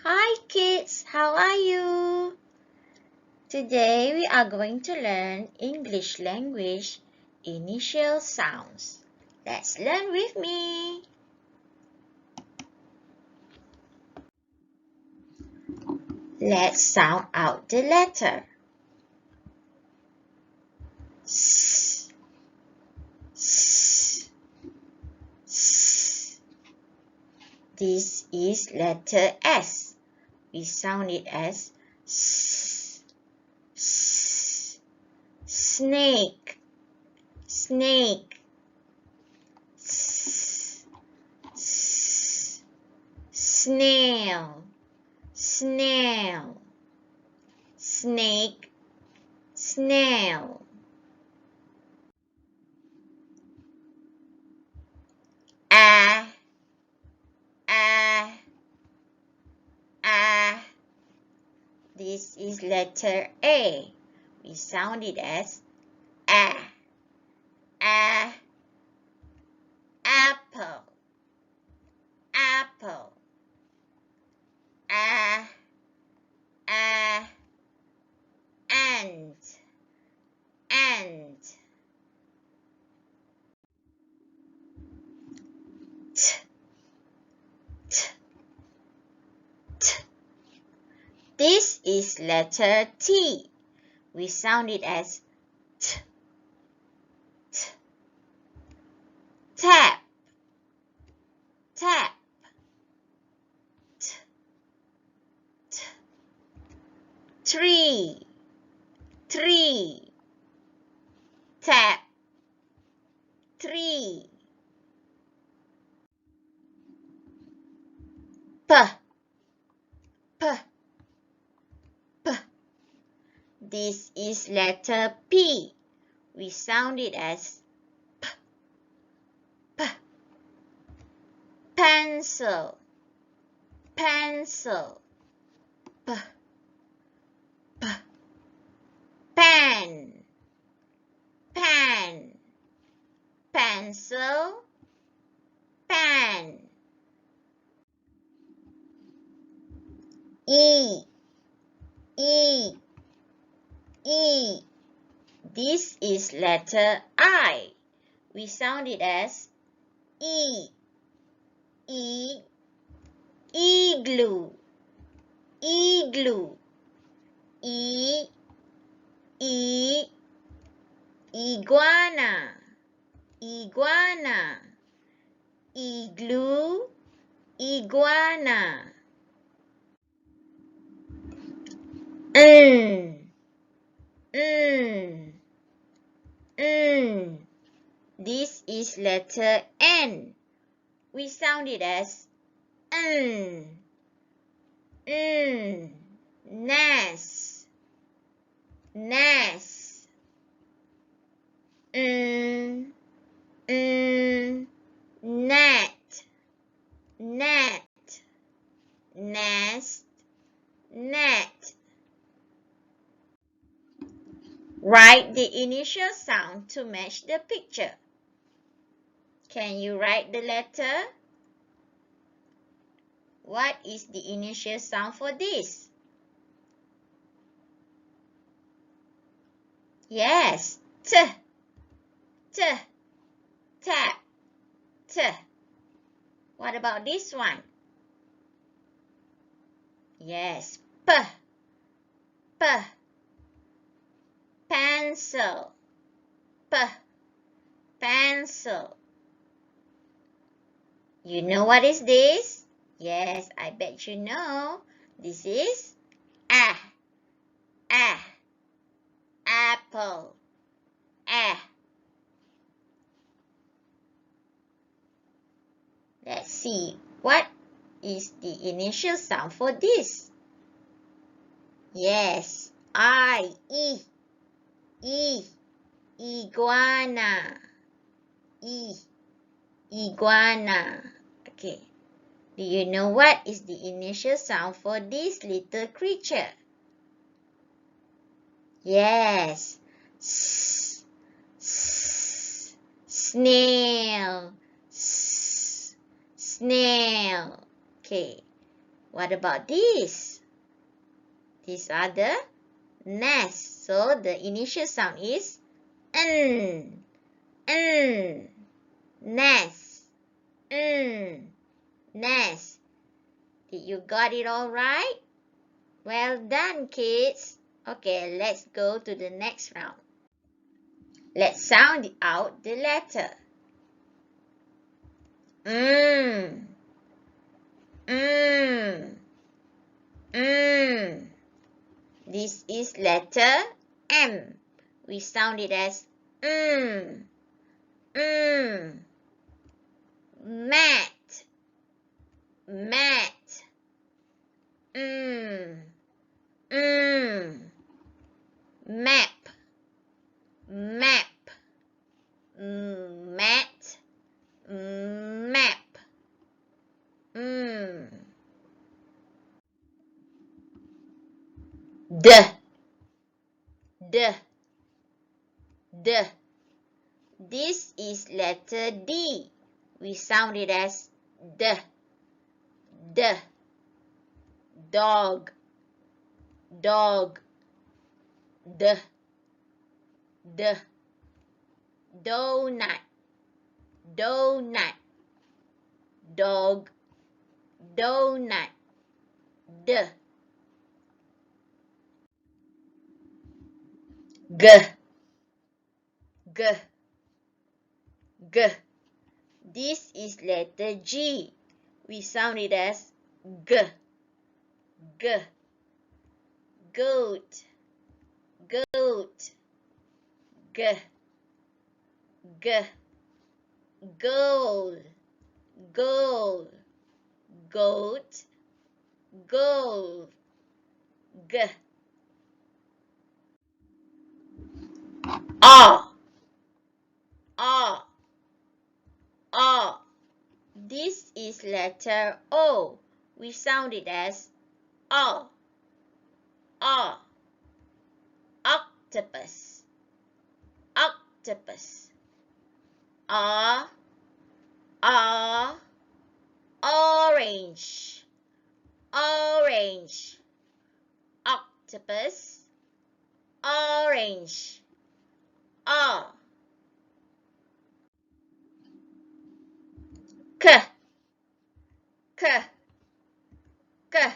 Hi kids, how are you? Today we are going to learn English language initial sounds. Let's learn with me. Let's sound out the letter. S, s, s. This is letter S. We sound it as S, s. Snake, snake. S, s. Snail, snail. Snake, snail. A, a, a. This is letter A. We sound it as a, a. Apple, apple. A, a. Ant, ant. T, t, t. This is letter T. We sound it as t, t. Tap, tap. T, t. Tree, tree. Tap, tree. P, p, p. This is letter P. We sound it as p, p. Pencil, pencil. P, p. Pen, pen. Pencil, pen. E, e, e. This is letter I. We sound it as E, e. Igloo, igloo. E, e. Iguana, iguana. Igloo, iguana. Mm, mm, mm. This is letter N. We sound it as N. Nest, nest. Net, net. Nest, net. Write the initial sound to match the picture. Can you write the letter? What is the initial sound for this? Yes, T, T, tap, T. What about this one? Yes, P, P. Pencil, P, pencil. You know what is this? Yes, I bet you know. This is A, A. Apple, A. Let's see, what is the initial sound for this? Yes, I, E, E. Iguana, E, iguana. Okay, do you know what is the initial sound for this little creature? Yes, S, S. Snail, S, snail. Okay, What about this? These are the nests. So the initial sound is n. Nest. Nest. Did you got it all right? Well done, kids. Okay, let's go to the next round. Let's sound out the letter. This is letter M. We sound it as mat, mat, map, map, mat, map, d, d, d. This is letter D. We sound it as d, d. Dog, dog, d, d. Donut, donut, dog, donut, d. G, g, g. This is letter G. We sound it as g, g. Goat, goat, g, g. Goal, goal, goat, goal, g. R, R, R. This is letter O. We sound it as O, O. Octopus, octopus. R, R. Orange, orange. Octopus, orange. R. K, K, K.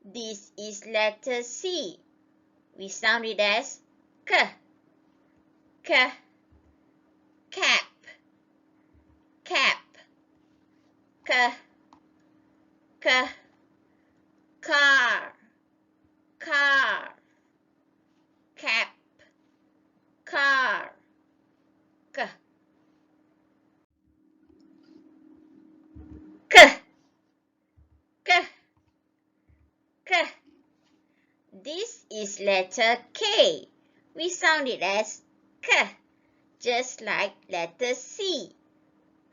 This is letter C. We sound it as K, K. Cap, cap. K, K. Car, car. Cap, car. K, K, K, K. This is letter K. We sound it as K, just like letter C.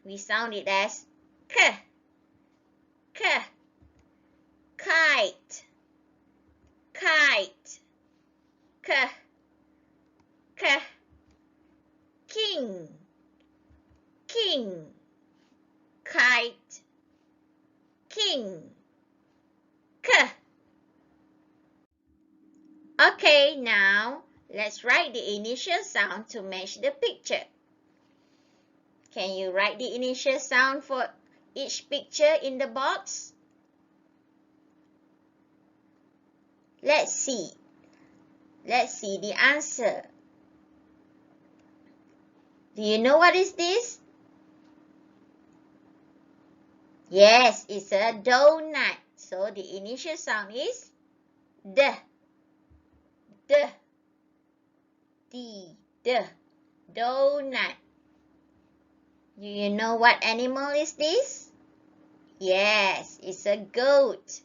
We sound it as K, K. Kite, kite. K, K. King, king. Kite, king. K. Okay, now let's write the initial sound to match the picture. Can you write the initial sound for each picture in the box? Let's see. Let's see the answer. Do you know what is this? Yes, it's a donut. So the initial sound is D. D. D. D. Donut. Do you know what animal is this? Yes, it's a goat.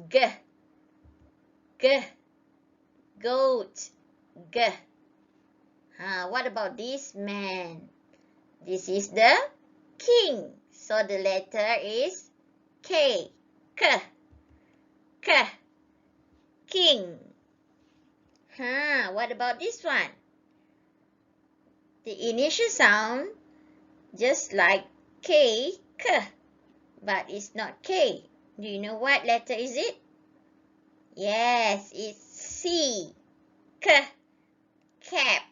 G. G. Goat. G. What about this man? This is the king. So the letter is K. K. K. King. What about this one? The initial sound just like K, K, but it's not K. Do you know what letter is it? Yes, it's C. K. Cap.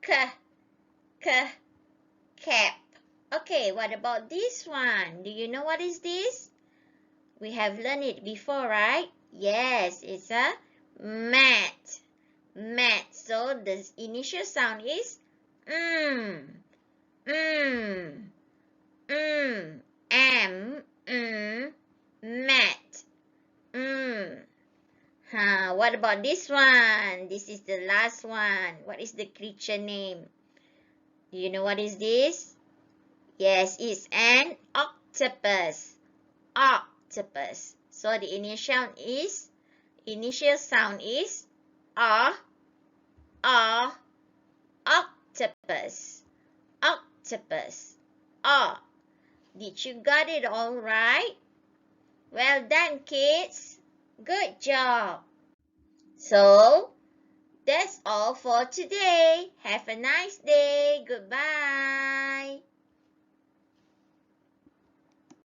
K. K. Cap. Okay, what about this one? Do you know what is this? We have learned it before, right? Yes, it's a mat. Mat. So the initial sound is mm. Mm. Mm. Mat. What about this one? This is the last one. What is the creature name? Do you know what is this? Yes, it's an octopus. Octopus. So the initial sound is ah, ah, octopus. Octopus. Ah. Did you got it all right? Well done, kids. Good job. So, that's all for today. Have a nice day. Goodbye.